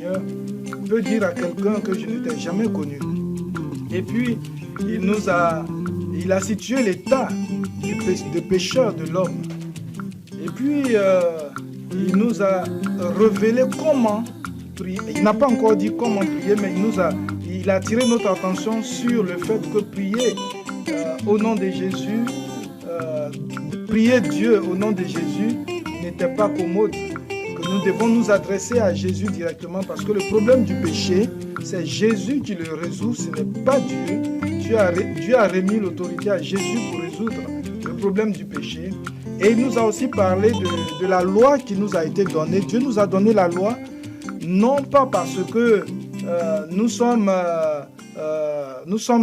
Seigneur peut dire à quelqu'un que je ne t'ai jamais connu. Et puis, il a situé l'état de pécheur de l'homme. Et puis, il nous a révélé comment prier. Il n'a pas encore dit comment prier, mais il a attiré notre attention sur le fait que prier au nom de Jésus, prier Dieu au nom de Jésus n'était pas commode. Que nous devons nous adresser à Jésus directement parce que le problème du péché, c'est Jésus qui le résout, ce n'est pas Dieu. Dieu a remis l'autorité à Jésus pour résoudre le problème du péché. Et il nous a aussi parlé de la loi qui nous a été donnée. Dieu nous a donné la loi, non pas parce que nous sommes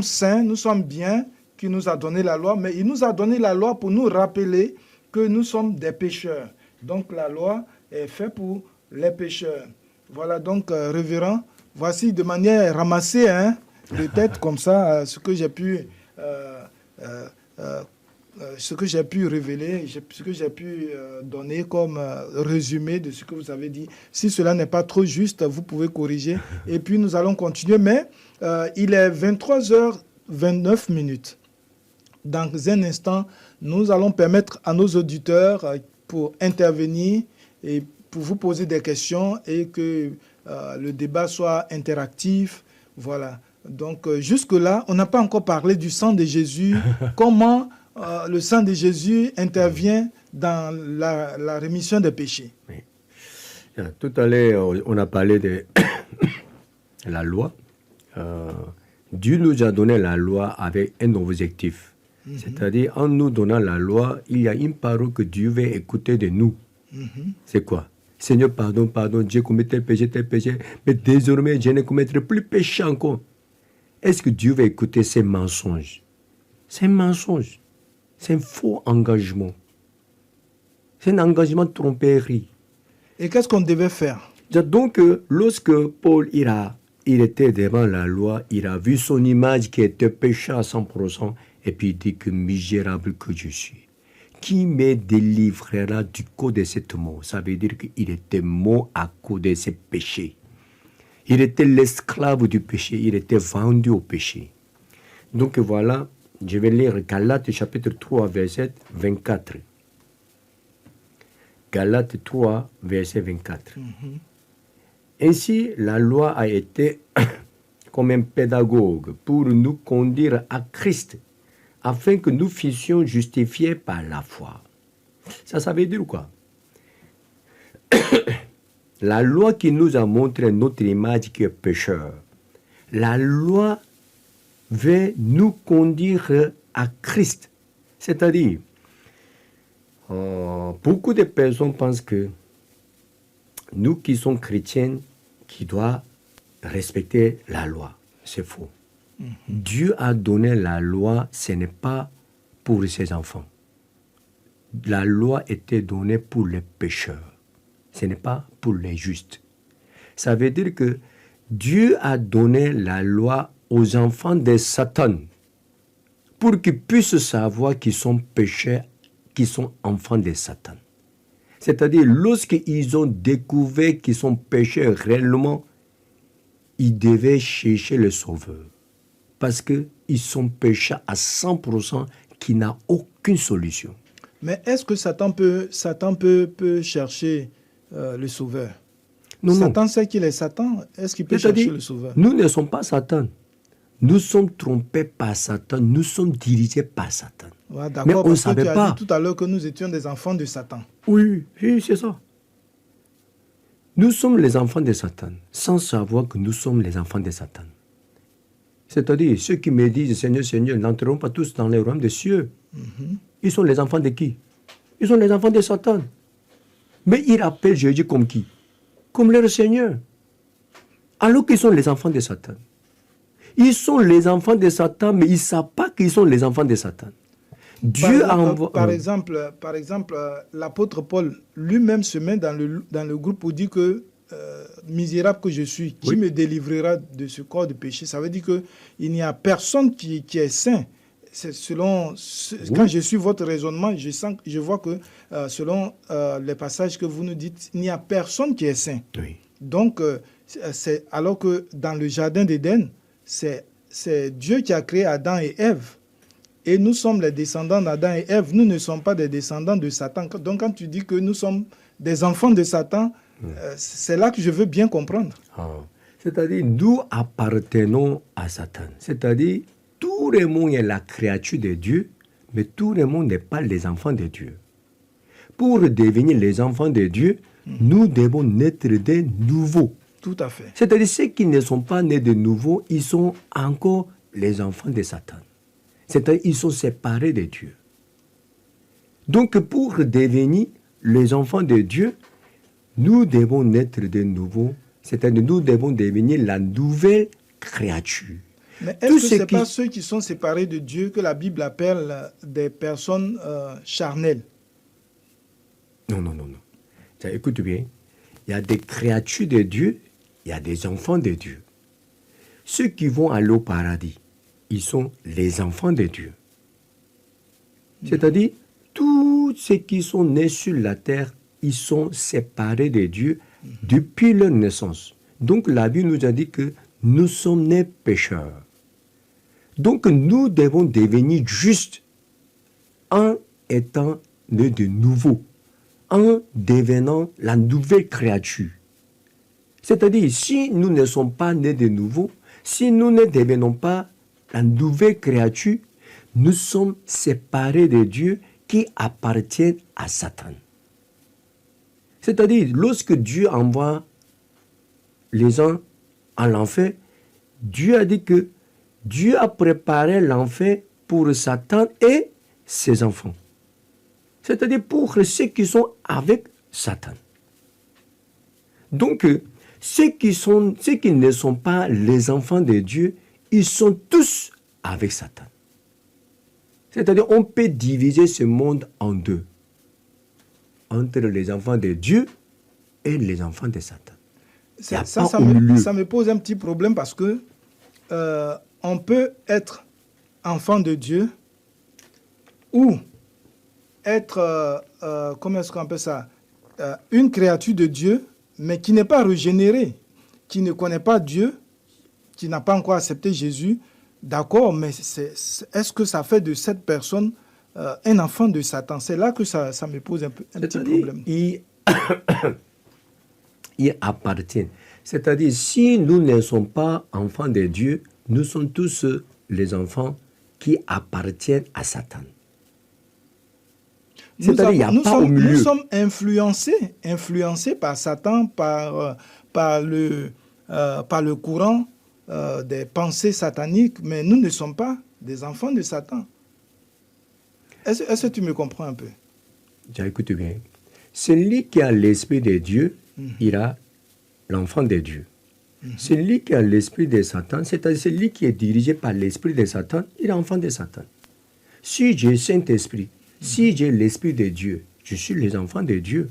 saints, nous sommes bien, qu'il nous a donné la loi, mais il nous a donné la loi pour nous rappeler que nous sommes des pécheurs. Donc la loi est faite pour les pécheurs. Voilà donc, révérend, voici de manière ramassée, peut-être comme ça, ce que j'ai pu révéler, ce que j'ai pu donner comme résumé de ce que vous avez dit. Si cela n'est pas trop juste, vous pouvez corriger. Et puis nous allons continuer. Mais il est 23h29. Dans un instant, nous allons permettre à nos auditeurs pour intervenir et pour vous poser des questions et que le débat soit interactif. Voilà. Donc jusque-là, on n'a pas encore parlé du sang de Jésus. Comment le sang de Jésus intervient dans la rémission des péchés. Oui. Tout à l'heure, on a parlé de la loi. Dieu nous a donné la loi avec un objectif. C'est-à-dire, en nous donnant la loi, il y a une parole que Dieu veut écouter de nous. C'est quoi? Seigneur, pardon, j'ai commis tel péché, mais désormais, je ne commettrai plus péché encore. Est-ce que Dieu va écouter ces mensonges? C'est un mensonge. C'est un faux engagement. C'est un engagement de tromperie. Et qu'est-ce qu'on devait faire? Donc, lorsque Paul il était devant la loi, il a vu son image qui était péché à 100%, et puis il dit que misérable que je suis. Qui me délivrera du code de cette mort? Ça veut dire qu'il était mort à cause de ses péchés. Il était l'esclave du péché, il était vendu au péché. Donc voilà, je vais lire Galates chapitre 3, verset 24. Galates 3, verset 24. Ainsi, la loi a été comme un pédagogue pour nous conduire à Christ, afin que nous fussions justifiés par la foi. Ça veut dire quoi? La loi qui nous a montré notre image qui est pécheur, la loi veut nous conduire à Christ. C'est-à-dire, beaucoup de personnes pensent que nous qui sommes chrétiens, qui doivent respecter la loi. C'est faux. Dieu a donné la loi, ce n'est pas pour ses enfants. La loi était donnée pour les pécheurs. Ce n'est pas pour les justes. Ça veut dire que Dieu a donné la loi aux enfants de Satan pour qu'ils puissent savoir qu'ils sont pécheurs, qu'ils sont enfants de Satan. C'est-à-dire, lorsqu'ils ont découvert qu'ils sont pécheurs réellement, ils devaient chercher le Sauveur. Parce qu'ils sont pécheurs à 100%, qui n'a aucune solution. Mais est-ce que Satan peut chercher le Sauveur? Satan sait qu'il est Satan. Est-ce qu'il peut chercher le Sauveur? Nous ne sommes pas Satan. Nous sommes trompés par Satan. Nous sommes dirigés par Satan. Ouais, mais on ne savait pas. Tu as dit tout à l'heure que nous étions des enfants de Satan. Oui, c'est ça. Nous sommes les enfants de Satan, sans savoir que nous sommes les enfants de Satan. C'est-à-dire, ceux qui me disent « Seigneur, Seigneur », n'entreront pas tous dans les royaumes des cieux. Ils sont les enfants de qui? Ils sont les enfants de Satan. Mais ils appellent Jésus comme qui? Comme leur Seigneur. Alors qu'ils sont les enfants de Satan. Ils sont les enfants de Satan, mais ils ne savent pas qu'ils sont les enfants de Satan. Dieu par exemple, l'apôtre Paul lui-même se met dans le groupe pour dire que misérable que je suis, qui me délivrera de ce corps de péché? Ça veut dire qu'il n'y a personne qui est saint. C'est quand je suis votre raisonnement, je vois que selon les passages que vous nous dites, il n'y a personne qui est saint. Donc, alors que dans le jardin d'Éden, c'est Dieu qui a créé Adam et Ève. Et nous sommes les descendants d'Adam et Ève. Nous ne sommes pas des descendants de Satan. Donc, quand tu dis que nous sommes des enfants de Satan, c'est là que je veux bien comprendre. C'est-à-dire, nous appartenons à Satan. C'est-à-dire, tout le monde est la créature de Dieu, mais tout le monde n'est pas les enfants de Dieu. Pour devenir les enfants de Dieu, nous devons naître de nouveau. Tout à fait. C'est-à-dire, ceux qui ne sont pas nés de nouveau, ils sont encore les enfants de Satan. C'est-à-dire, ils sont séparés de Dieu. Donc, pour devenir les enfants de Dieu, nous devons naître de nouveau. C'est-à-dire, nous devons devenir la nouvelle créature. Mais est-ce que ce n'est pas ceux qui sont séparés de Dieu que la Bible appelle des personnes charnelles? Non. Écoute bien. Il y a des créatures de Dieu, il y a des enfants de Dieu. Ceux qui vont aller au paradis, ils sont les enfants de Dieu. C'est-à-dire, tous ceux qui sont nés sur la terre, ils sont séparés de Dieu depuis leur naissance. Donc la Bible nous a dit que nous sommes nés pécheurs. Donc nous devons devenir justes en étant nés de nouveau, en devenant la nouvelle créature. C'est-à-dire, si nous ne sommes pas nés de nouveau, si nous ne devenons pas la nouvelle créature, nous sommes séparés de Dieu qui appartiennent à Satan. C'est-à-dire, lorsque Dieu envoie les gens en l'enfer, Dieu a dit que Dieu a préparé l'enfer pour Satan et ses enfants. C'est-à-dire pour ceux qui sont avec Satan. Donc, ceux qui ne sont pas les enfants de Dieu, ils sont tous avec Satan. C'est-à-dire on peut diviser ce monde en deux. Entre les enfants de Dieu et les enfants de Satan. Ça me pose un petit problème parce que on peut être enfant de Dieu ou être, comment est-ce qu'on appelle ça, une créature de Dieu, mais qui n'est pas régénérée, qui ne connaît pas Dieu, qui n'a pas encore accepté Jésus. D'accord, mais est-ce que ça fait de cette personne un enfant de Satan? C'est là que ça me pose un petit problème. Il appartient. C'est-à-dire, si nous ne sommes pas enfants de Dieu, nous sommes tous les enfants qui appartiennent à Satan. C'est-à-dire, il n'y a pas au milieu. Nous sommes influencés par Satan, par le courant des pensées sataniques, mais nous ne sommes pas des enfants de Satan. Est-ce que tu me comprends un peu? Écoute bien. Celui qui a l'esprit de Dieu, il a l'enfant de Dieu. Celui qui a l'esprit de Satan, c'est-à-dire celui qui est dirigé par l'esprit de Satan, il est enfant de Satan. Si j'ai Saint-Esprit, si j'ai l'esprit de Dieu, je suis les enfants de Dieu.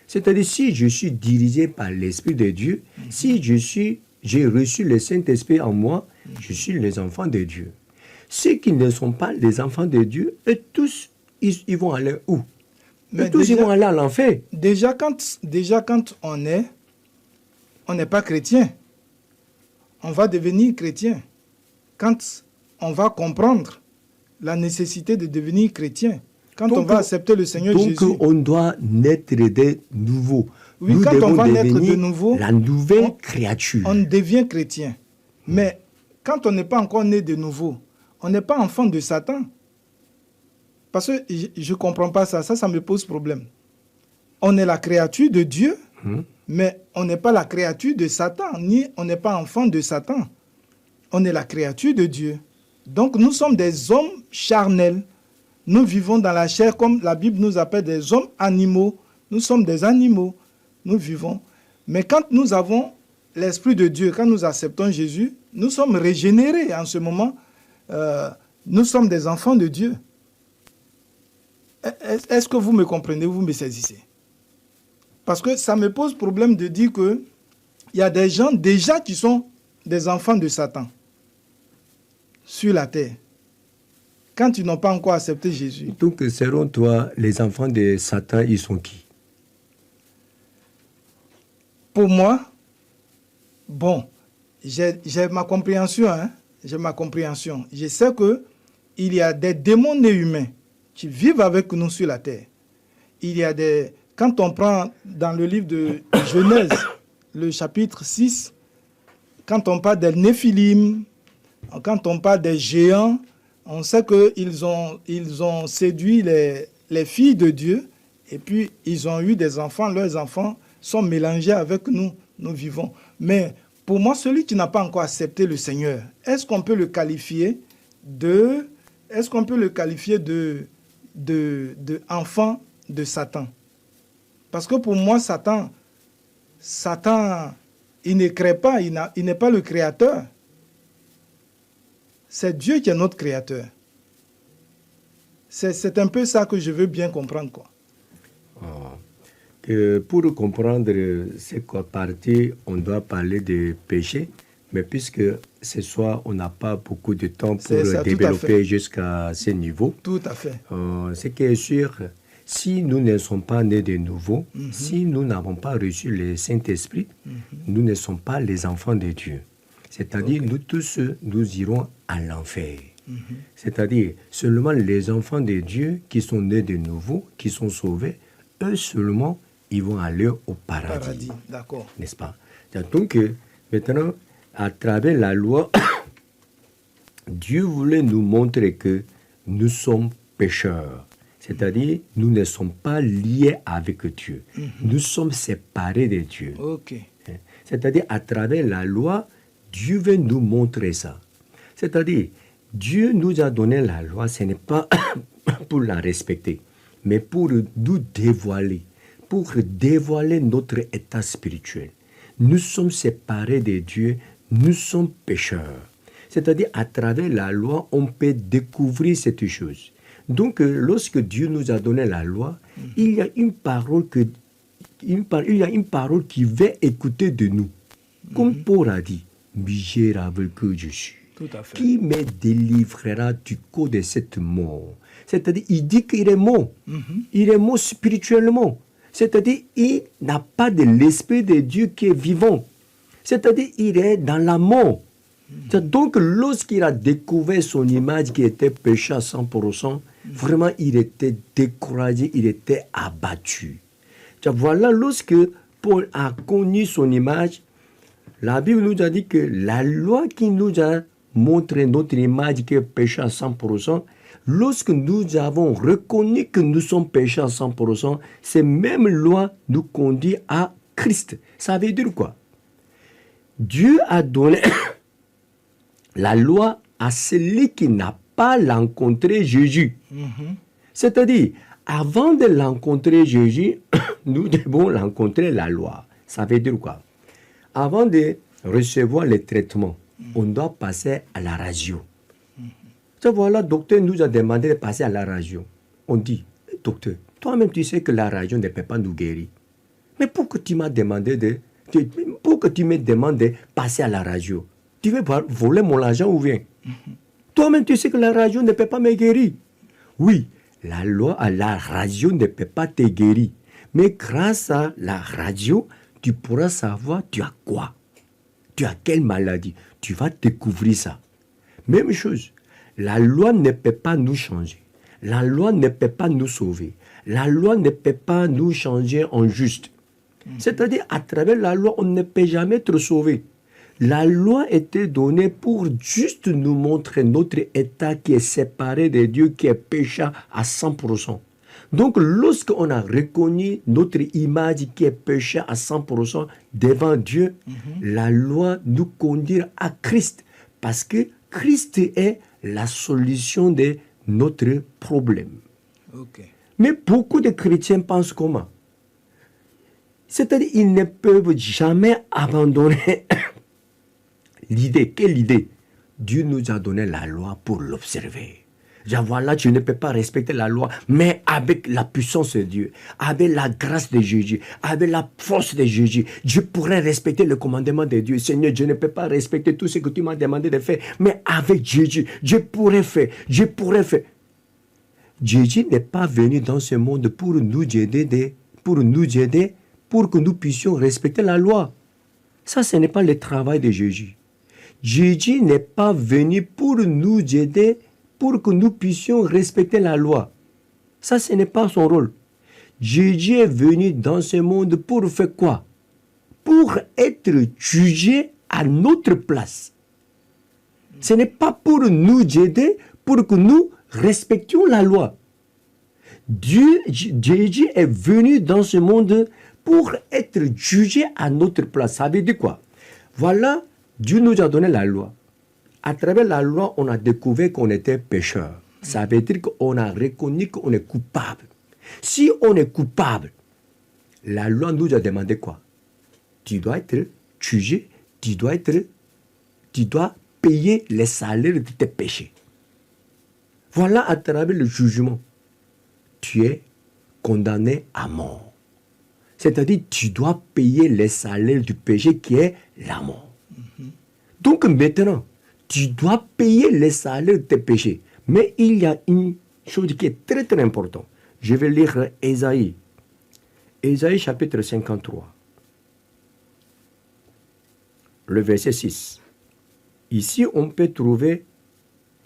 C'est-à-dire si je suis dirigé par l'esprit de Dieu, si j'ai reçu le Saint-Esprit en moi, je suis les enfants de Dieu. Ceux qui ne sont pas les enfants de Dieu, eux tous, ils vont aller où? Ils vont aller à l'enfer. Déjà quand on n'est pas chrétien, on va devenir chrétien. Quand on va comprendre la nécessité de devenir chrétien, quand on va accepter le Seigneur Jésus. Donc on doit naître de nouveau. Oui, nous quand on va naître de nouveau, la nouvelle créature. On devient chrétien. Mais quand on n'est pas encore né de nouveau, on n'est pas enfant de Satan. Parce que je ne comprends pas ça. Ça me pose problème. On est la créature de Dieu, mais on n'est pas la créature de Satan, ni on n'est pas enfant de Satan. On est la créature de Dieu. Donc nous sommes des hommes charnels. Nous vivons dans la chair comme la Bible nous appelle des hommes animaux. Nous sommes des animaux. Nous vivons. Mais quand nous avons l'Esprit de Dieu, quand nous acceptons Jésus, nous sommes régénérés en ce moment. Nous sommes des enfants de Dieu. Est-ce que vous me comprenez, vous me saisissez? Parce que ça me pose problème de dire qu'il y a des gens déjà qui sont des enfants de Satan sur la terre. Quand ils n'ont pas encore accepté Jésus. Donc, selon toi, les enfants de Satan, ils sont qui? pour moi, bon, j'ai ma compréhension, hein, j'ai ma compréhension. Je sais qu'il y a des démons nés humains qui vivent avec nous sur la terre. Il y a des... Quand on prend dans le livre de Genèse, le chapitre 6, quand on parle des Néphilim, quand on parle des géants, on sait qu'ils ont séduit les filles de Dieu et puis ils ont eu des enfants. Leurs enfants sont mélangés avec nous, nous vivons. Mais pour moi, celui qui n'a pas encore accepté le Seigneur, est-ce qu'on peut le qualifier de enfant de Satan? Parce que pour moi, Satan, il ne crée pas, il n'est pas le créateur. C'est Dieu qui est notre créateur. C'est un peu ça que je veux bien comprendre, quoi. Pour comprendre cette partie, on doit parler de péché, mais puisque ce soir, on n'a pas beaucoup de temps pour développer jusqu'à ce niveau. Tout à fait. Ce qui est sûr, si nous ne sommes pas nés de nouveau, si nous n'avons pas reçu le Saint-Esprit, nous ne sommes pas les enfants de Dieu. C'est-à-dire, nous tous, nous irons à l'enfer. C'est-à-dire, seulement les enfants de Dieu qui sont nés de nouveau, qui sont sauvés, eux seulement, ils vont aller au paradis. D'accord. N'est-ce pas? Donc, maintenant, à travers la loi, Dieu voulait nous montrer que nous sommes pécheurs. C'est-à-dire, nous ne sommes pas liés avec Dieu. Nous sommes séparés de Dieu. Okay. C'est-à-dire, à travers la loi, Dieu veut nous montrer ça. C'est-à-dire, Dieu nous a donné la loi, ce n'est pas pour la respecter, mais pour nous dévoiler, notre état spirituel. Nous sommes séparés de Dieu, nous sommes pécheurs. C'est-à-dire, à travers la loi, on peut découvrir cette chose. Donc, lorsque Dieu nous a donné la loi, il y a une parole qui veut écouter de nous. Comme Paul a dit, misérable que je suis. Tout à fait. Qui me délivrera du coup de cette mort? C'est-à-dire, il dit qu'il est mort. Il est mort spirituellement. C'est-à-dire, il n'a pas de l'Esprit de Dieu qui est vivant. C'est-à-dire, il est dans la mort. Donc, lorsqu'il a découvert son image qui était péché à 100%, vraiment, il était découragé, il était abattu. Voilà, lorsque Paul a connu son image, la Bible nous a dit que la loi qui nous a montré notre image qui est péché à 100%, lorsque nous avons reconnu que nous sommes péchés à 100%, cette même loi nous conduit à Christ. Ça veut dire quoi? Dieu a donné la loi à celui qui n'a pas rencontré Jésus. C'est-à-dire, avant de rencontrer Jésus, nous devons rencontrer la loi. Ça veut dire quoi? Avant de recevoir les traitements, on doit passer à la radio. Voilà, le docteur nous a demandé de passer à la radio. On dit, docteur, toi-même tu sais que la radio ne peut pas nous guérir. Mais pourquoi tu m'as demandé de passer à la radio? Tu veux voler mon argent ou bien? Toi-même tu sais que la radio ne peut pas me guérir. Oui, la radio ne peut pas te guérir. Mais grâce à la radio, tu pourras savoir tu as quoi. Tu as quelle maladie. Tu vas découvrir ça. Même chose. La loi ne peut pas nous changer. La loi ne peut pas nous sauver. La loi ne peut pas nous changer en juste. C'est-à-dire, à travers la loi, on ne peut jamais être sauvé. La loi était donnée pour juste nous montrer notre état qui est séparé de Dieu, qui est pécheur à 100%. Donc, lorsqu'on a reconnu notre image qui est pécheur à 100% devant Dieu, la loi nous conduit à Christ. Parce que Christ est la solution de notre problème. Okay. Mais beaucoup de chrétiens pensent comment? C'est-à-dire qu'ils ne peuvent jamais abandonner l'idée. Quelle idée? Dieu nous a donné la loi pour l'observer. Voilà, tu ne peux pas respecter la loi, mais avec la puissance de Dieu, avec la grâce de Jésus, avec la force de Jésus, je pourrais respecter le commandement de Dieu. Seigneur, je ne peux pas respecter tout ce que tu m'as demandé de faire, mais avec Jésus, je pourrais faire. Jésus n'est pas venu dans ce monde pour nous aider pour que nous puissions respecter la loi. Ça, ce n'est pas le travail de Jésus. Jésus n'est pas venu pour nous aider, pour que nous puissions respecter la loi. Ça, ce n'est pas son rôle. Jésus est venu dans ce monde pour faire quoi? Pour être jugé à notre place. Ce n'est pas pour nous aider, pour que nous respections la loi. Jésus est venu dans ce monde pour être jugé à notre place. Ça veut dire quoi? Voilà, Dieu nous a donné la loi. À travers la loi, on a découvert qu'on était pécheur. Ça veut dire qu'on a reconnu qu'on est coupable. Si on est coupable, la loi nous a demandé quoi? Tu dois être jugé, tu dois payer les salaires de tes péchés. Voilà, à travers le jugement, tu es condamné à mort. C'est-à-dire, tu dois payer les salaires du péché qui est la mort. Donc maintenant, tu dois payer les salaires de tes péchés. Mais il y a une chose qui est très très importante. Je vais lire Ésaïe. Ésaïe chapitre 53. Le verset 6. Ici, on peut trouver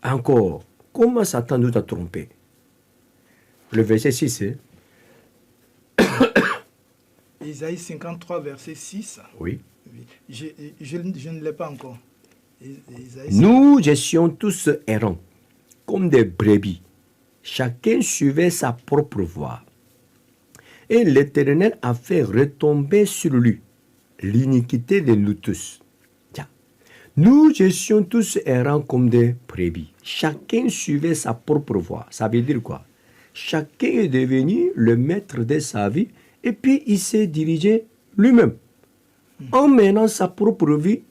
encore comment Satan nous a trompés. Le verset 6, Ésaïe 53, verset 6. Oui. Je ne l'ai pas encore. Nous étions tous errants, comme des brebis. Chacun suivait sa propre voie. Et l'Éternel a fait retomber sur lui l'iniquité de nous tous. Tiens. Nous étions tous errants comme des brebis. Chacun suivait sa propre voie. Ça veut dire quoi? Chacun est devenu le maître de sa vie et puis il s'est dirigé lui-même. En menant sa propre vie,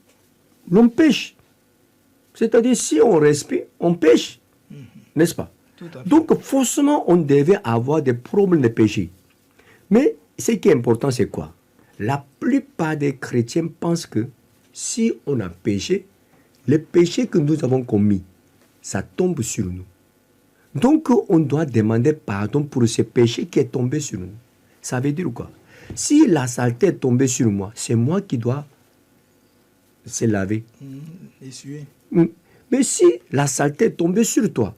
l'on pêche. C'est-à-dire, si on respire, on pêche. N'est-ce pas? Donc, forcément, on devait avoir des problèmes de péché. Mais ce qui est important, c'est quoi? La plupart des chrétiens pensent que si on a péché, les péchés que nous avons commis, ça tombe sur nous. Donc, on doit demander pardon pour ce péché qui est tombé sur nous. Ça veut dire quoi? Si la saleté est tombée sur moi, c'est moi qui dois se laver. Essuyer. Mais si la saleté est tombée sur toi,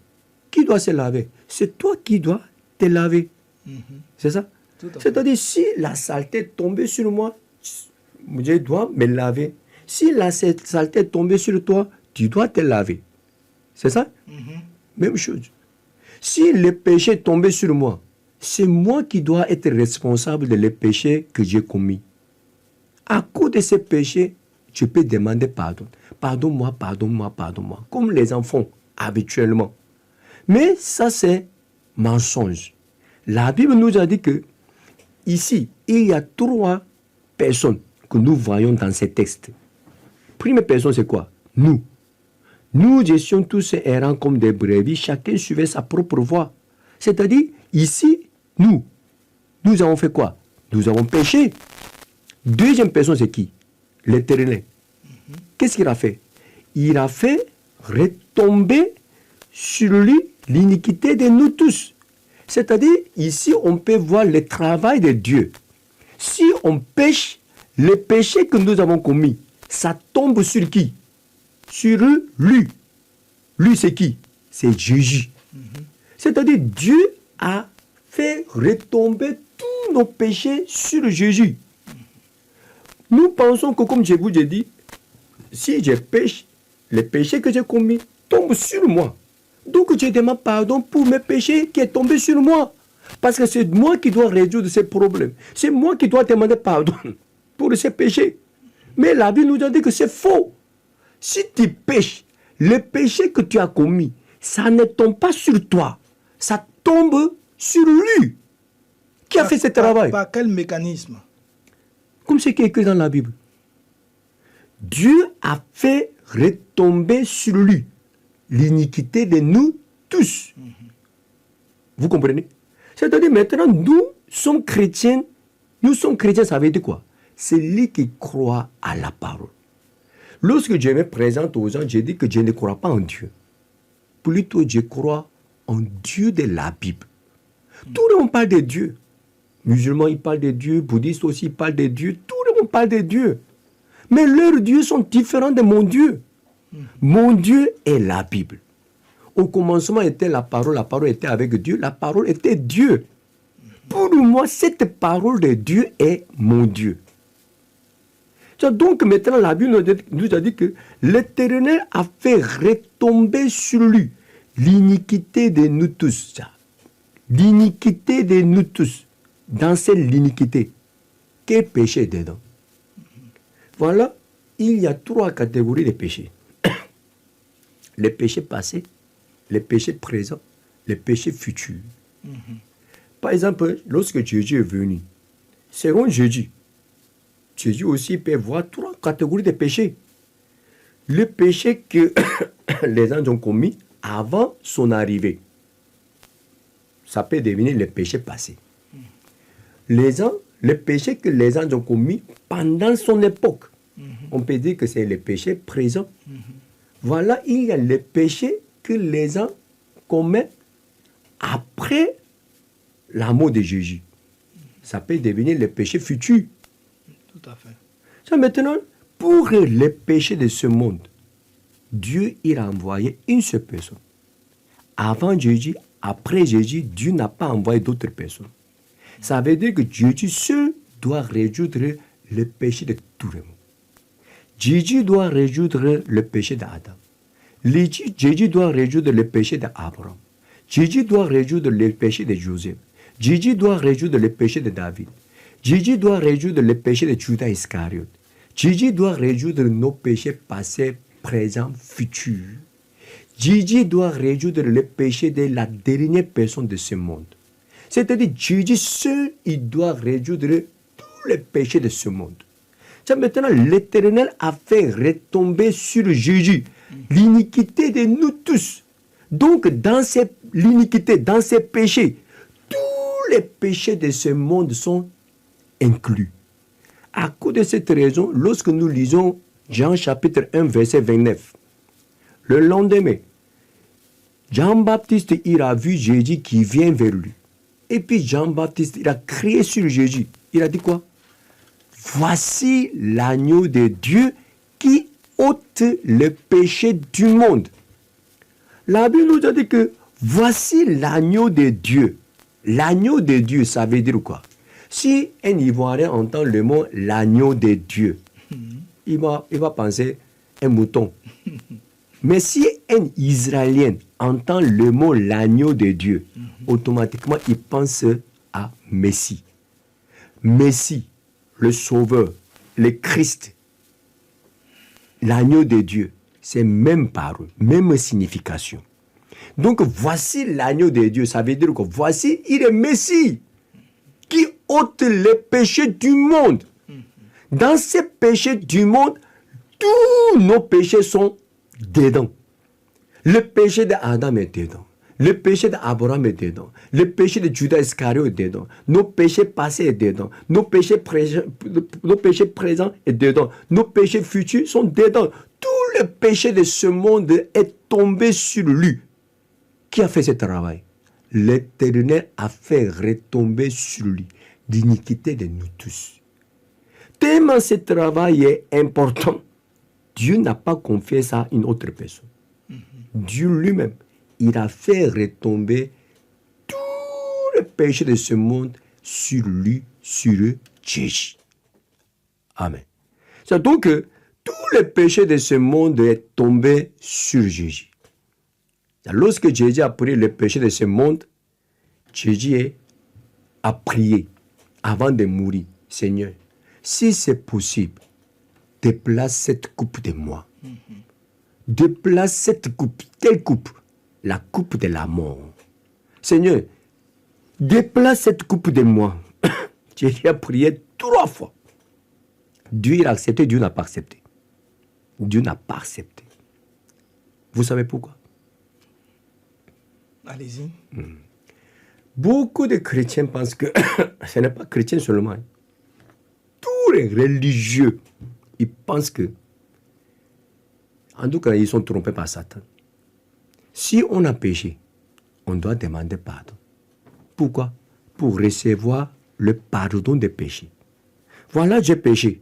qui doit se laver? C'est toi qui dois te laver. C'est ça? C'est-à-dire, si la saleté est tombée sur moi, je dois me laver. Si la saleté est tombée sur toi, tu dois te laver. C'est ça? Même chose. Si le péché est tombé sur moi, c'est moi qui dois être responsable de les péchés que j'ai commis. À cause de ces péchés, je peux demander pardon. Pardonne-moi, pardonne-moi, pardonne-moi. Comme les enfants, habituellement. Mais ça, c'est mensonge. La Bible nous a dit que, ici, il y a 3 personnes que nous voyons dans ces textes. Première personne, c'est quoi? Nous. Nous étions tous errants comme des brebis, chacun suivait sa propre voie. C'est-à-dire, ici, nous avons fait quoi? Nous avons péché. Deuxième personne, c'est qui? L'Éternel. Qu'est-ce qu'il a fait? Il a fait retomber sur lui l'iniquité de nous tous. C'est-à-dire, ici, on peut voir le travail de Dieu. Si on pêche, le péché que nous avons commis, ça tombe sur qui? Sur lui. Lui, c'est qui? C'est Jésus. C'est-à-dire, Dieu a fait retomber tous nos péchés sur Jésus. Nous pensons que, comme je vous ai dit, si je pêche, les péchés que j'ai commis tombent sur moi. Donc, je demande pardon pour mes péchés qui sont tombés sur moi. Parce que c'est moi qui dois résoudre ces problèmes. C'est moi qui dois demander pardon pour ces péchés. Mais la Bible nous a dit que c'est faux. Si tu pêches, le péché que tu as commis, ça ne tombe pas sur toi. Ça tombe sur lui. Qui a fait ce travail? Par quel mécanisme? Comme c'est écrit dans la Bible. Dieu a fait retomber sur lui l'iniquité de nous tous. Vous comprenez? C'est-à-dire maintenant, nous sommes chrétiens. Nous sommes chrétiens, ça veut dire quoi? C'est lui qui croit à la parole. Lorsque je me présente aux gens, je dis que je ne crois pas en Dieu. Plutôt, je crois en Dieu de la Bible. Tout le monde parle de Dieu. Musulmans, ils parlent de Dieu. Bouddhistes aussi, ils parlent de Dieu. Tout le monde parle de Dieu. Mais leurs dieux sont différents de mon Dieu. Mon Dieu est la Bible. Au commencement était la parole était avec Dieu, la parole était Dieu. Pour moi, cette parole de Dieu est mon Dieu. Donc maintenant, la Bible nous a dit que l'Éternel a fait retomber sur lui l'iniquité de nous tous. L'iniquité de nous tous. Dans cette iniquité, quel péché dedans? Voilà, il y a 3 catégories de péchés. Les péchés passés, les péchés présents, les péchés futurs. Par exemple, lorsque Jésus est venu, selon Jésus aussi peut voir 3 catégories de péchés. Le péché que les anges ont commis avant son arrivée, ça peut devenir le péché passé. Le péché que les anges ont commis pendant son époque, on peut dire que c'est le péché présent. Voilà, il y a le péché que les gens commettent après la mort de Jésus. Ça peut devenir le péché futur. Tout à fait. Ça, maintenant, pour les péchés de ce monde, Dieu il a envoyé une seule personne. Avant Jésus, après Jésus, Dieu n'a pas envoyé d'autres personnes. Ça veut dire que Jésus seul doit résoudre le péché de tout le monde. Jésus doit résoudre le péché d'Adam. Jésus doit résoudre le péché d'Abraham. Jésus doit résoudre le péché de Joseph. Jésus doit résoudre le péché de David. Jésus doit résoudre le péché de Judas Iscariote. Jésus doit résoudre nos péchés passés, présents, futurs. Jésus doit résoudre le péché de la dernière personne de ce monde. C'est-à-dire, Jésus seul, il doit résoudre tous les péchés de ce monde. Ça, maintenant, l'Éternel a fait retomber sur Jésus l'iniquité de nous tous. Donc, dans l'iniquité, dans ces péchés, tous les péchés de ce monde sont inclus. À cause de cette raison, lorsque nous lisons Jean chapitre 1, verset 29, le lendemain, Jean-Baptiste, il a vu Jésus qui vient vers lui. Et puis Jean-Baptiste, il a crié sur Jésus. Il a dit quoi? Voici l'agneau de Dieu qui ôte le péché du monde. La Bible nous a dit que voici l'agneau de Dieu. L'agneau de Dieu, ça veut dire quoi? Si un Ivoirien entend le mot l'agneau de Dieu, il va penser un mouton. Mais si un Israélien entend le mot l'agneau de Dieu, automatiquement il pense à Messie. Messie, le Sauveur, le Christ, l'agneau de Dieu, c'est même parole, même signification. Donc voici l'agneau de Dieu, ça veut dire que voici, il est Messie qui ôte les péchés du monde. Dans ces péchés du monde, tous nos péchés sont dedans. Le péché d'Adam est dedans. Le péché d'Abraham est dedans. Le péché de Judas Iscariote est dedans. Nos péchés passés est dedans. Nos péchés présents est dedans. Nos péchés futurs sont dedans. Tout le péché de ce monde est tombé sur lui. Qui a fait ce travail? L'Éternel a fait retomber sur lui l'iniquité de nous tous. Tellement ce travail est important, Dieu n'a pas confié ça à une autre personne. Dieu lui-même, il a fait retomber tout le péché de ce monde sur lui, sur Jésus. Amen. C'est donc que tout le péché de ce monde est tombé sur Jésus. Lorsque Jésus a pris le péché de ce monde, Jésus a prié avant de mourir. Seigneur, si c'est possible, déplace cette coupe de moi. Déplace cette coupe. Quelle coupe? La coupe de la mort. Seigneur, déplace cette coupe de moi. Jésus a prié 3 fois. Dieu a accepté, Dieu n'a pas accepté. Dieu n'a pas accepté. Vous savez pourquoi? Allez-y. Beaucoup de chrétiens pensent que ce n'est pas chrétien seulement. Tous les religieux, ils pensent que, en tout cas, ils sont trompés par Satan. Si on a péché, on doit demander pardon. Pourquoi? Pour recevoir le pardon des péchés. Voilà, j'ai péché.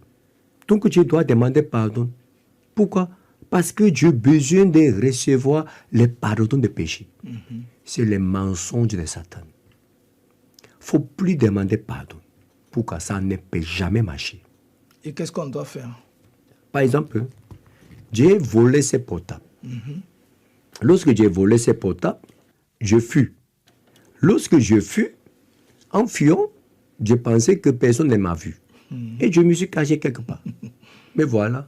Donc je dois demander pardon. Pourquoi? Parce que j'ai besoin de recevoir le pardon des péchés. C'est le mensonge de Satan. Il ne faut plus demander pardon. Pourquoi? Ça ne peut jamais marcher. Et qu'est-ce qu'on doit faire? Par exemple, j'ai volé ses portables. Lorsque j'ai volé ses portables, je fus. Lorsque je fus, en fuyant, je pensais que personne ne m'a vu. Et je me suis caché quelque part. Mais voilà.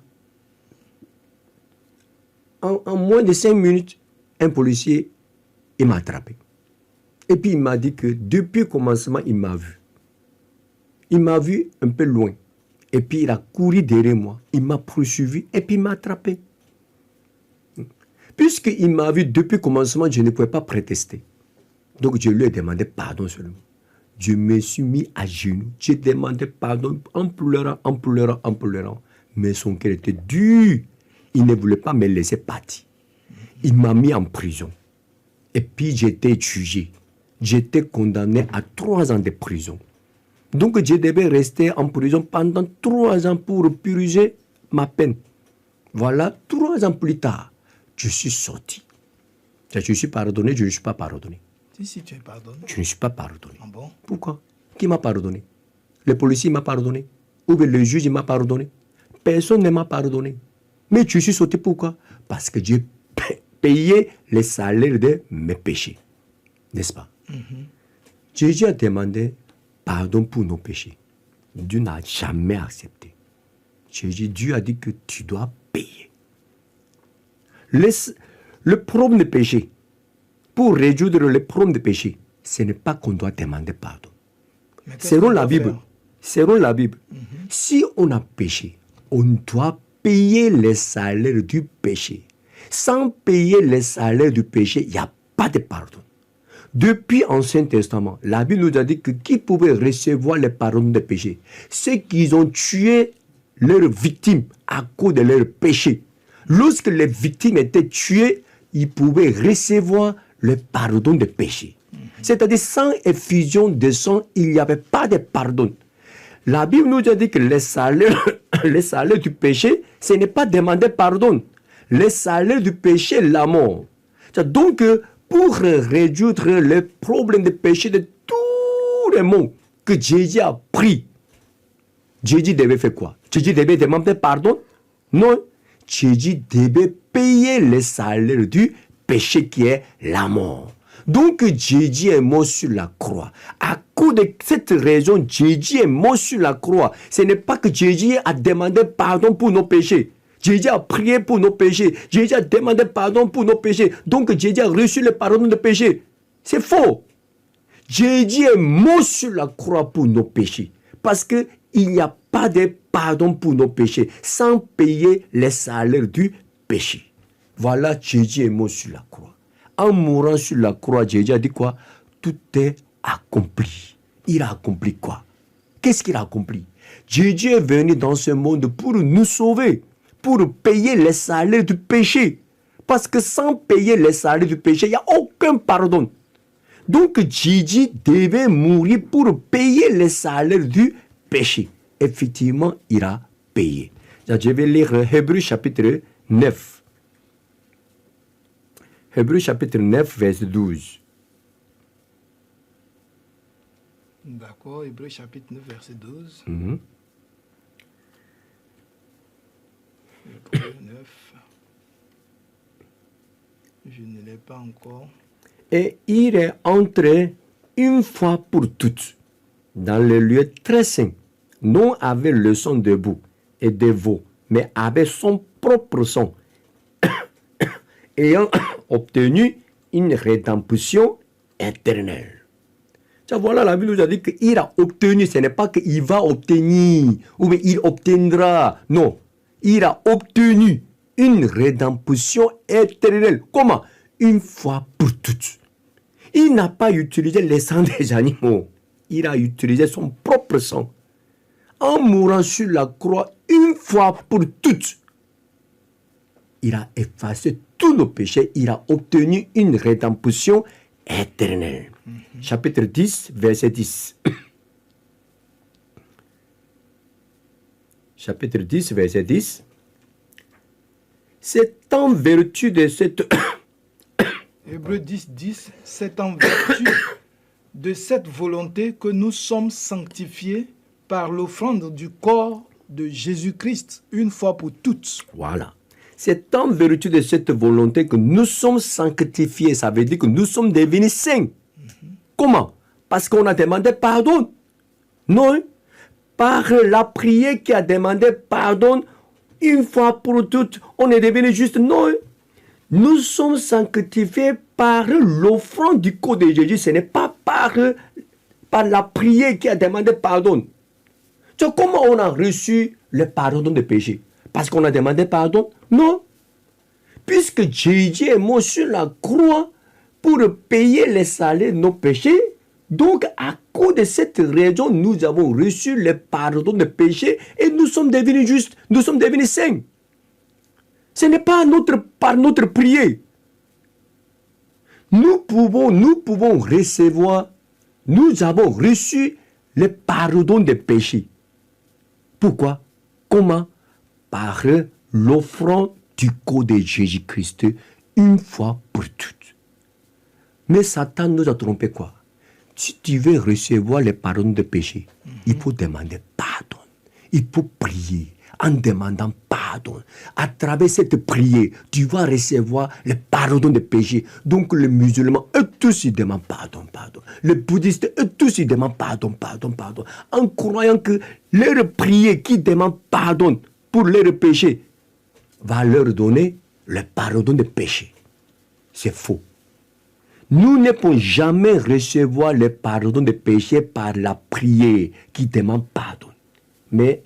En moins de 5 minutes, un policier, il m'a attrapé. Et puis il m'a dit que depuis le commencement, il m'a vu. Il m'a vu un peu loin. Et puis il a couru derrière moi. Il m'a poursuivi et puis il m'a attrapé. Puisqu'il m'a vu depuis le commencement, je ne pouvais pas protester. Donc je lui ai demandé pardon seulement. Je me suis mis à genoux. J'ai demandé pardon en pleurant, en pleurant, en pleurant. Mais son cœur était dur. Il ne voulait pas me laisser partir. Il m'a mis en prison. Et puis j'étais jugé. J'étais condamné à 3 ans de prison. Donc je devais rester en prison pendant 3 ans pour purger ma peine. Voilà, 3 ans plus tard, je suis sorti. Je suis pardonné, je ne suis pas pardonné. Si tu es pardonné. Je ne suis pas pardonné. Ah bon? Pourquoi? Qui m'a pardonné? Le policier m'a pardonné? Ou bien le juge m'a pardonné? Personne ne m'a pardonné. Mais je suis sorti pourquoi? Parce que j'ai payé les salaires de mes péchés. N'est-ce pas? Jésus a demandé pardon pour nos péchés. Dieu n'a jamais accepté. Dieu a dit que tu dois payer. Le problème de péché, pour résoudre le problème de péché, ce n'est pas qu'on doit demander pardon. Selon la Bible, si on a péché, on doit payer les salaires du péché. Sans payer les salaires du péché, il n'y a pas de pardon. Depuis l'Ancien Testament, la Bible nous a dit que qui pouvait recevoir le pardon des péchés? Ceux qui ont tué leurs victimes à cause de leurs péchés. Lorsque les victimes étaient tuées, ils pouvaient recevoir le pardon des péchés. C'est-à-dire, sans effusion de sang, il n'y avait pas de pardon. La Bible nous a dit que les salaires du péché, ce n'est pas demander pardon. Les salaires du péché, la mort. Donc, pour résoudre le problème de péché de tous les mots que Jésus a pris, Jésus devait faire quoi? Jésus devait demander pardon? Non. Jésus devait payer le salaire du péché qui est la mort. Donc Jésus est mort sur la croix. À cause de cette raison, Jésus est mort sur la croix. Ce n'est pas que Jésus a demandé pardon pour nos péchés. Jésus a prié pour nos péchés. Jésus a demandé pardon pour nos péchés. Donc Jésus a reçu le pardon de péchés. C'est faux. Jésus est mort sur la croix pour nos péchés. Parce qu'il n'y a pas de pardon pour nos péchés sans payer les salaires du péché. Voilà, Jésus est mort sur la croix. En mourant sur la croix, Jésus a dit quoi? Tout est accompli. Il a accompli quoi? Qu'est-ce qu'il a accompli? Jésus est venu dans ce monde pour nous sauver, pour payer les salaires du péché. Parce que sans payer les salaires du péché, il n'y a aucun pardon. Donc Jésus devait mourir pour payer les salaires du péché. Effectivement, il a payé. Je vais lire Hébreux chapitre 9. Hébreux chapitre 9, verset 12. D'accord, Hébreux chapitre 9, verset 12. Hébreux 9. Je ne l'ai pas encore. Et il est entré une fois pour toutes dans le lieu très saint, non avec le sang de bouc et de veau, mais avec son propre sang, ayant obtenu une rédemption éternelle. Ça, voilà, la Bible nous a dit qu'il a obtenu, ce n'est pas qu'il va obtenir, ou bien il obtiendra. Non, il a obtenu une rédemption éternelle. Comment? Une fois pour toutes. Il n'a pas utilisé le sang des animaux. Il a utilisé son propre sang. En mourant sur la croix, une fois pour toutes, il a effacé tous nos péchés. Il a obtenu une rédemption éternelle. Chapitre 10, verset 10. chapitre 10, verset 10. C'est en vertu de cette... Hébreux 10, 10, c'est en vertu de cette volonté que nous sommes sanctifiés par l'offrande du corps de Jésus-Christ, une fois pour toutes. Voilà. C'est en vertu de cette volonté que nous sommes sanctifiés. Ça veut dire que nous sommes devenus saints. Comment? Parce qu'on a demandé pardon. Non. Par la prière qui a demandé pardon, une fois pour toutes, on est devenu juste. Non. Nous sommes sanctifiés par l'offrande du corps de Jésus. Ce n'est pas par la prière qui a demandé pardon. Tu vois, comment on a reçu le pardon des péchés? Parce qu'on a demandé pardon? Non. Puisque Jésus est mort sur la croix pour payer les salaires de nos péchés, donc à cause de cette raison, nous avons reçu le pardon des péchés et nous sommes devenus justes, nous sommes devenus saints. Ce n'est pas par notre prière. Nous pouvons recevoir, nous avons reçu le pardon des péchés. Pourquoi? Comment? Par l'offrande du corps de Jésus-Christ une fois pour toutes. Mais Satan nous a trompé quoi? Si tu veux recevoir le pardon des péchés, il faut demander pardon. Il faut prier en demandant pardon. À travers cette prière, tu vas recevoir le pardon des péchés. Donc les musulmans, eux tous, ils demandent pardon, pardon. Les bouddhistes, eux tous, ils demandent pardon, pardon, pardon. En croyant que leur prière qui demande pardon pour leurs péchés va leur donner le pardon des péchés. C'est faux. Nous ne pouvons jamais recevoir le pardon des péchés par la prière qui demande pardon. Mais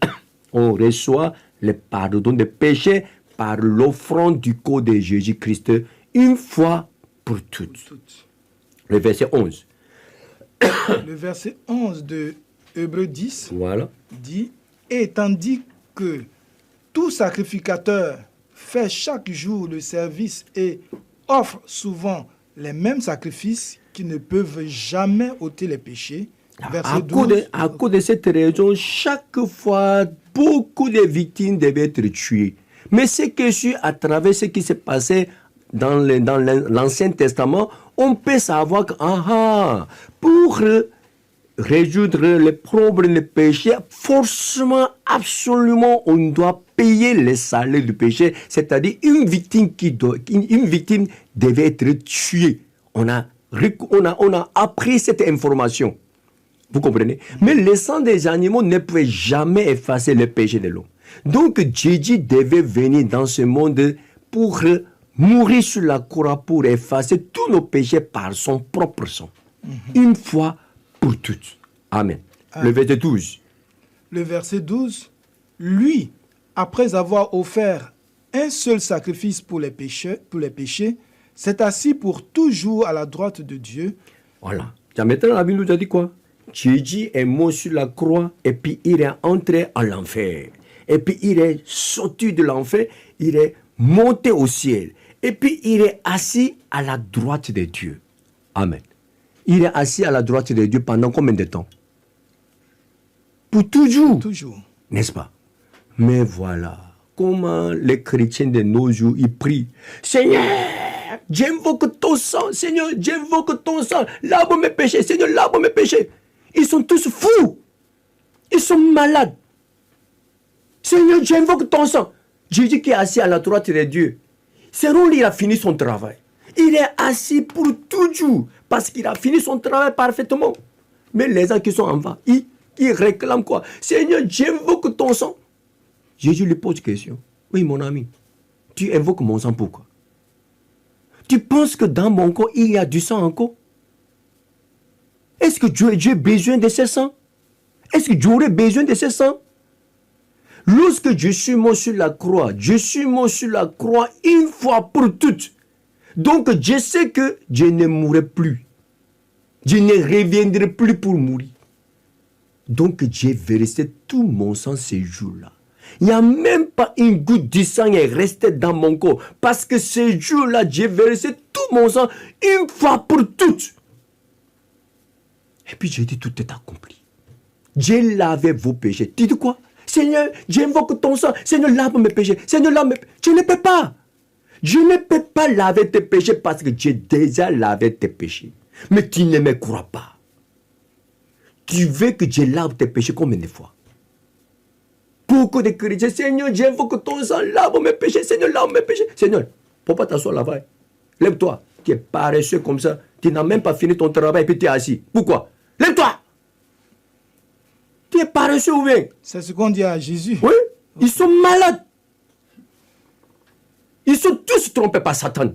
on reçoit le pardon des péchés par l'offrande du corps de Jésus-Christ une fois pour toutes. Le verset 11. Le verset 11 de Hébreux 10 Voilà. dit « Et tandis que tout sacrificateur fait chaque jour le service et offre souvent les mêmes sacrifices qui ne peuvent jamais ôter les péchés. » À cause de cette raison, chaque fois, beaucoup de victimes devaient être tuées. Mais ce que je à travers ce qui s'est passé dans l'Ancien Testament, on peut savoir que pour résoudre les problèmes de péché, forcément, absolument, on doit payer les salaires du péché. C'est-à-dire une victime devait être tuée. On a appris cette information. Vous comprenez? Mais le sang des animaux ne pouvait jamais effacer le péché de l'homme. Donc Jésus devait venir dans ce monde pour mourir sur la croix pour effacer tous nos péchés par son propre sang. Une fois pour toutes. Amen. Le verset 12. Le verset 12. Lui, après avoir offert un seul sacrifice pour les péchés, s'est assis pour toujours à la droite de Dieu. Voilà. Maintenant, la Bible nous a dit quoi? Jésus est mort sur la croix et puis il est entré en l'enfer. Et puis il est sorti de l'enfer, il est monté au ciel. Et puis il est assis à la droite de Dieu. Amen. Il est assis à la droite de Dieu pendant combien de temps? Pour toujours. Toujours. N'est-ce pas? Mais voilà comment les chrétiens de nos jours, ils prient. Seigneur, j'invoque ton sang. Seigneur, j'invoque ton sang. Lave mes péchés. Seigneur, lave mes péchés. Ils sont tous fous. Ils sont malades. Seigneur, j'invoque ton sang. Jésus qui est assis à la droite de Dieu. C'est où il a fini son travail. Il est assis pour toujours. Parce qu'il a fini son travail parfaitement. Mais les gens qui sont en bas, ils réclament quoi? Seigneur, j'invoque ton sang. Jésus lui pose une question. Oui, mon ami. Tu invoques mon sang pourquoi? Tu penses que dans mon corps, il y a du sang encore? Est-ce que Dieu a besoin de ce sang? Est-ce que j'aurais besoin de ce sang? Lorsque je suis mort sur la croix, je suis mort sur la croix une fois pour toutes. Donc je sais que je ne mourrai plus. Je ne reviendrai plus pour mourir. Donc j'ai versé tout mon sang ces jours-là. Il n'y a même pas une goutte de sang qui est restée dans mon corps. Parce que ces jours-là, j'ai versé tout mon sang une fois pour toutes. Et puis j'ai dit, tout est accompli. J'ai lavé vos péchés. Tu dis quoi? Seigneur, j'invoque ton sang. Seigneur, lave mes péchés. Seigneur, lave mes péchés. Je ne peux pas. Je ne peux pas laver tes péchés parce que j'ai déjà lavé tes péchés. Mais tu ne me crois pas. Tu veux que je lave tes péchés combien de fois? Beaucoup de chrétiens, Seigneur, j'invoque ton sang, lave mes péchés. Seigneur, lave mes péchés. Seigneur, pourquoi t'asseoir là-bas? Lève-toi. Tu es paresseux comme ça. Tu n'as même pas fini ton travail et puis tu es assis. Pourquoi? Lève-toi. Tu es paresseux ou bien? C'est ce qu'on dit à Jésus. Oui, ils sont malades. Ils sont tous trompés par Satan.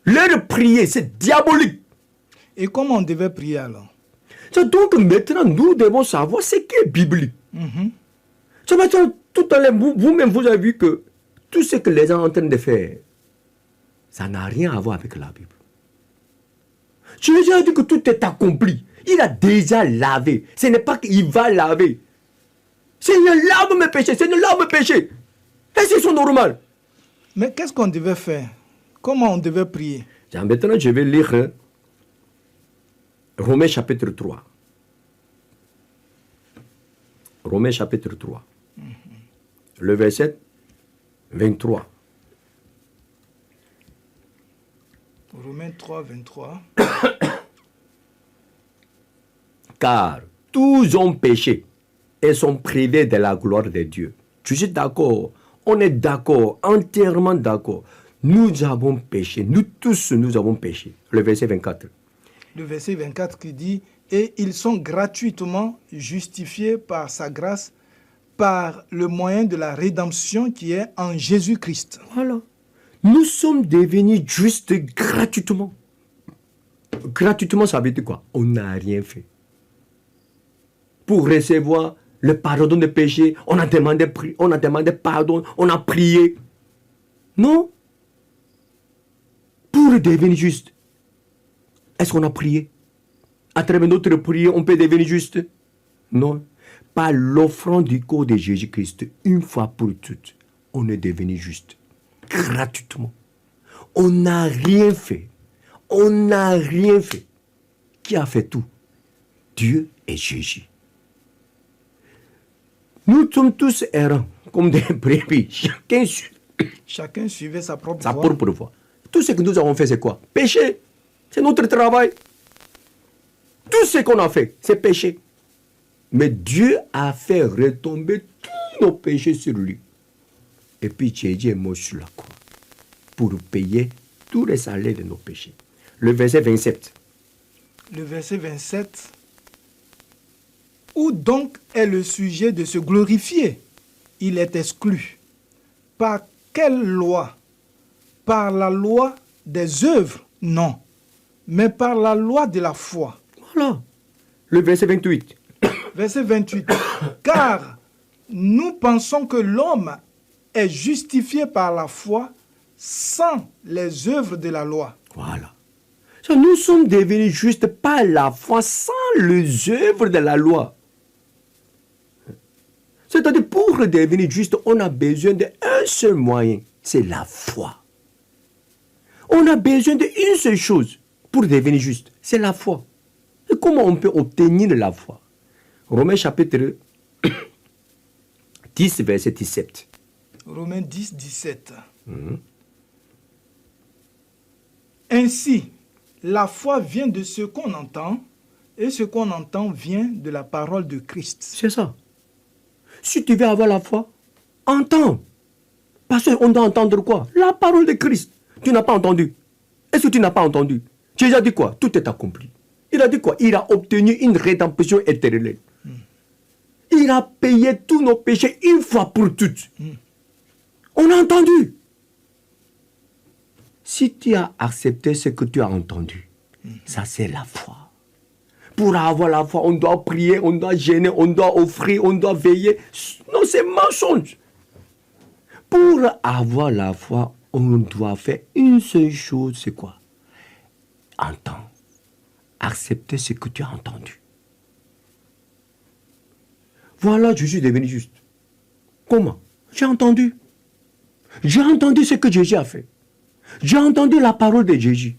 Leur prière, c'est diabolique. Et comment on devait prier alors? Donc maintenant, nous devons savoir ce qui est biblique. Maintenant, tout à l'heure, vous-même, vous avez vu que tout ce que les gens sont en train de faire, ça n'a rien à voir avec la Bible. Jésus a dit que tout est accompli. Il a déjà lavé. Ce n'est pas qu'il va laver. Seigneur, lave mes péchés. Seigneur, lave mes péchés. Est-ce qu'ils sont normaux? Mais qu'est-ce qu'on devait faire? Comment on devait prier? Maintenant, je vais lire Romains chapitre 3. Romains chapitre 3. Le verset 23. Romains 3, 23. Car tous ont péché et sont privés de la gloire de Dieu. Tu es d'accord? On est d'accord, entièrement d'accord. Nous avons péché. Nous tous, nous avons péché. Le verset 24. Le verset 24 qui dit « Et ils sont gratuitement justifiés par sa grâce, par le moyen de la rédemption qui est en Jésus-Christ. » Voilà. Nous sommes devenus justes gratuitement. Gratuitement, ça veut dire quoi? On n'a rien fait. Pour recevoir le pardon des péchés, on a demandé pardon, on a prié. Non. Pour devenir juste, est-ce qu'on a prié? À travers notre prière, on peut devenir juste? Non. Par l'offrande du corps de Jésus-Christ, une fois pour toutes, on est devenu juste. Gratuitement. On n'a rien fait. On n'a rien fait. Qui a fait tout? Dieu et Jésus. Nous sommes tous errants, comme des brebis. Chacun suivait sa propre sa voie. propre voie. Tout ce que nous avons fait, c'est quoi? Péché. C'est notre travail. Tout ce qu'on a fait, c'est péché. Mais Dieu a fait retomber tous nos péchés sur lui. Et puis Jésus est mort sur la croix pour payer tous les salaires de nos péchés. Le verset 27. Le verset 27. Où donc est le sujet de se glorifier? Il est exclu. Par quelle loi? Par la loi des œuvres? Non. Mais par la loi de la foi. Voilà. Le verset 28. Verset 28. Car nous pensons que l'homme est justifié par la foi sans les œuvres de la loi. Voilà. Nous sommes devenus justes par la foi sans les œuvres de la loi. C'est-à-dire, pour devenir juste, on a besoin d'un seul moyen, c'est la foi. On a besoin d'une seule chose pour devenir juste, c'est la foi. Et comment on peut obtenir la foi? Romains chapitre 10, verset 17. Romains 10, 17. Ainsi, la foi vient de ce qu'on entend, et ce qu'on entend vient de la parole de Christ. C'est ça. Si tu veux avoir la foi, entends. Parce qu'on doit entendre quoi? La parole de Christ. Tu n'as pas entendu. Est-ce que tu n'as pas entendu? Jésus a dit quoi? Tout est accompli. Il a dit quoi? Il a obtenu une rédemption éternelle. Il a payé tous nos péchés une fois pour toutes. On a entendu. Si tu as accepté ce que tu as entendu, ça c'est la foi. Pour avoir la foi, on doit prier, on doit jeûner, on doit offrir, on doit veiller. Non, c'est mensonge. Pour avoir la foi, on doit faire une seule chose, c'est quoi? Entendre. Accepter ce que tu as entendu. Voilà, je suis devenu juste. Comment? J'ai entendu. J'ai entendu ce que Jésus a fait. J'ai entendu la parole de Jésus.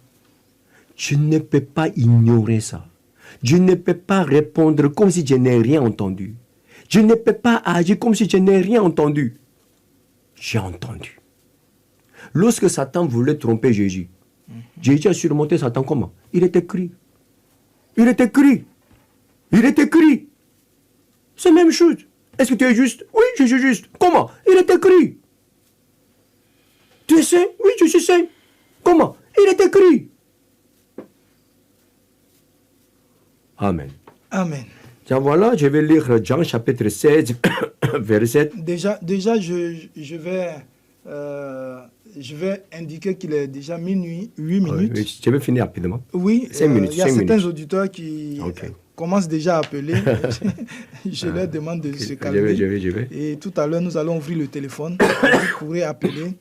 Je ne peux pas ignorer ça. Je ne peux pas répondre comme si je n'ai rien entendu. Je ne peux pas agir comme si je n'ai rien entendu. J'ai entendu. Lorsque Satan voulait tromper Jésus, Jésus a surmonté Satan comment? Il est écrit. Il est écrit. Il est écrit. C'est la même chose. Est-ce que tu es juste? Oui, je suis juste. Comment? Il est écrit. Tu es saint? Oui, je suis saint. Comment? Il est écrit. Amen. Amen. Tiens, voilà, je vais lire Jean chapitre 16, verset. Déjà je vais indiquer qu'il est déjà minuit, 8 minutes. Oui, je vais finir rapidement. Oui, 5 minutes. il y a 5 certains minutes. auditeurs qui Ok. commencent déjà à appeler. Je leur demande de se calmer. Je vais. Et tout à l'heure, nous allons ouvrir le téléphone. Vous pourrez appeler.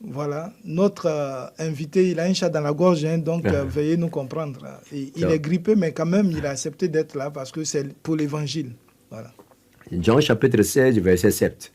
Voilà. Notre invité, il a un chat dans la gorge, hein, donc veuillez nous comprendre. Et il est grippé, mais quand même, il a accepté d'être là parce que c'est pour l'évangile. Voilà. Jean chapitre 16, verset 7.